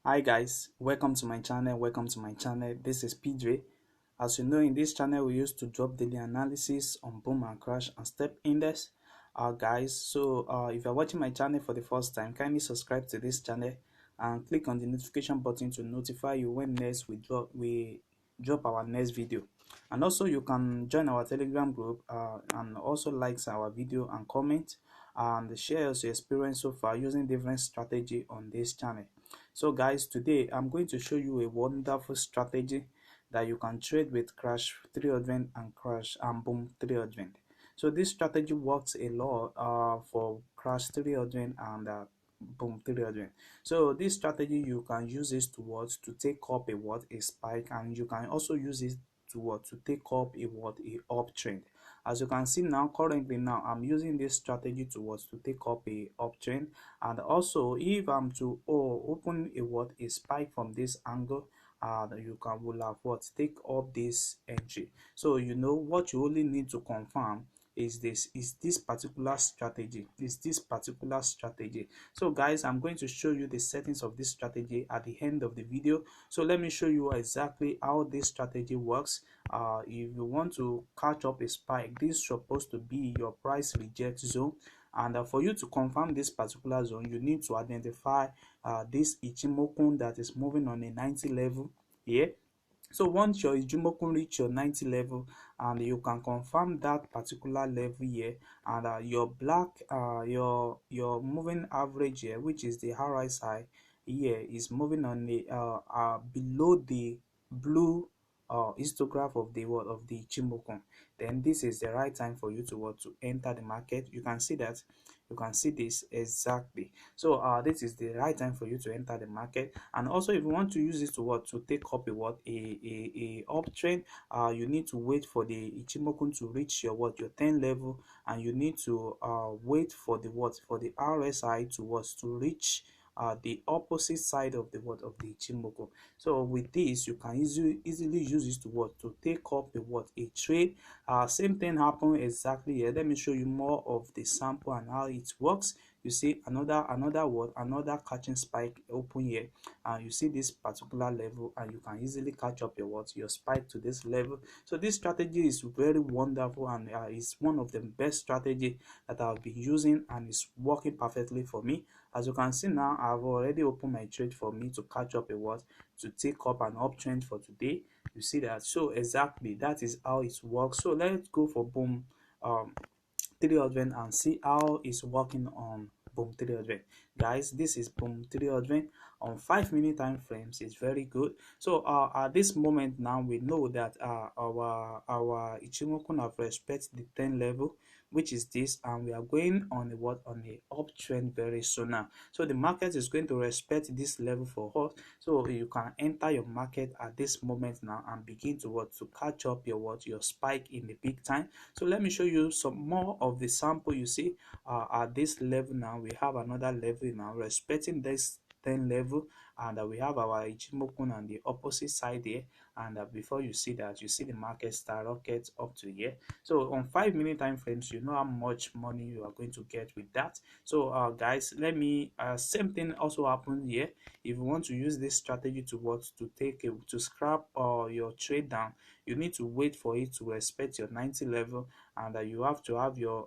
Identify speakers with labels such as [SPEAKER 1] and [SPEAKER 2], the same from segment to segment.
[SPEAKER 1] Hi guys, welcome to my channel. This is PJ. As you know, in this channel we used to drop daily analysis on boom and crash and step index. If you're watching my channel for the first time, kindly subscribe to this channel and click on the notification button to notify you when next we drop our next video. And also you can join our Telegram group and also like our video and comment and share your experience so far using different strategy on this channel. So guys, today I'm going to show you a wonderful strategy that you can trade with crash 300 and crash and boom 300. So this strategy works a lot for crash 300 and boom 300. So this strategy you can use this to what to take up a spike, and you can also use it to take up a uptrend. As you can see now, currently now I'm using this strategy to take up a uptrend. And also if I'm to open a spike from this angle, you can will have take up this entry. So you know what you only need to confirm is this particular strategy. So guys, I'm going to show you the settings of this strategy at the end of the video. So let me show you exactly how this strategy works. If you want to catch up a spike, this is supposed to be your price reject zone, and for you to confirm this particular zone, you need to identify this Ichimoku that is moving on a 90 level here. So once your Ichimoku reach your 90 level, and you can confirm that particular level here, and your moving average here, which is the RSI here, is moving on the below the blue histograph of the Ichimoku, then this is the right time for you to enter the market. You can see that, you can see this exactly. So this is the right time for you to enter the market. And also if you want to use it to take up a uptrend, you need to wait for the Ichimoku to reach your 10 level, and you need to wait for the RSI to reach the opposite side of the Ichimoku. So with this, you can easily use this to take up a trade. Same thing happen exactly here. Let me show you more of the sample and how it works. You see another catching spike open here, and you see this particular level, and you can easily catch up your spike to this level. So this strategy is very wonderful, and it's one of the best strategy that I've been using, and it's working perfectly for me. As you can see now, I've already opened my trade for me to catch up to take up an uptrend for today. You see that? So exactly that is how it works. So let's go for boom 300 and see how it's working on boom 300. Guys, this is boom 300 on 5-minute time frames. It's very good. So at this moment now, we know that our Ichimoku have respect the 10 level, which is this, and we are going on a uptrend very soon now. So the market is going to respect this level for us, so you can enter your market at this moment now and begin to catch up your spike in the big time. So let me show you some more of the sample. You see at this level now, we have another level now respecting this 10 level, and we have our Ichimoku on the opposite side here. And before you see that, you see the market start rocket up to here. So on 5-minute time frames, you know how much money you are going to get with that. So guys, let me same thing also happen here. If you want to use this strategy to scrap your trade down, you need to wait for it to respect your 90 level, and you have to have your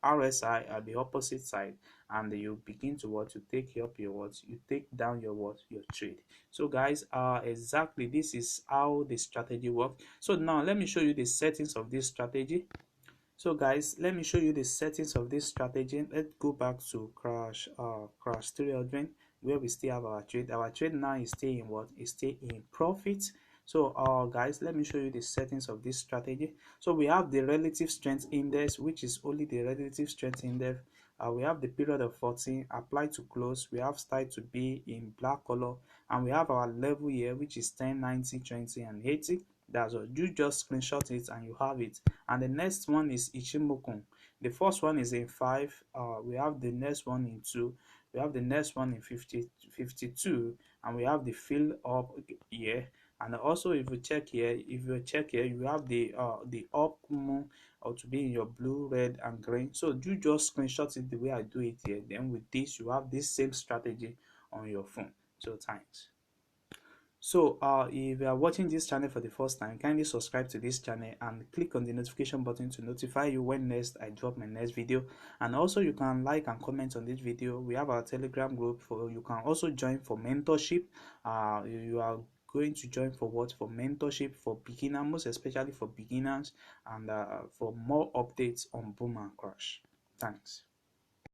[SPEAKER 1] RSI at the opposite side, and you begin to take up you take down your trade. So guys, exactly this is how the strategy works. So now let me show you the settings of this strategy. So guys, let me show you the settings of this strategy. Let's go back to crash 300, where we still have our trade. Our trade now is still in is still in profit. So guys, let me show you the settings of this strategy. So we have the relative strength index, which is only the relative strength index. We have the period of 14 apply to close. We have style to be in black color, and we have our level here, which is 10, 90, 20 and 80. That's all. You just screenshot it and you have it. And the next one is Ichimoku. The first one is in 5. We have the next one in 2. We have the next one in 52, and we have the fill up here. And also if you check here, you have the up moon or to be in your blue, red and green. So you just screenshot it the way I do it here. Then with this, you have this same strategy on your phone. So thanks. So if you are watching this channel for the first time, kindly subscribe to this channel and click on the notification button to notify you when next I drop my next video. And also you can like and comment on this video. We have our Telegram group, for you can also join for mentorship. You are going to join for what? For mentorship for beginners, most especially for beginners, and for more updates on boom and crash. Thanks.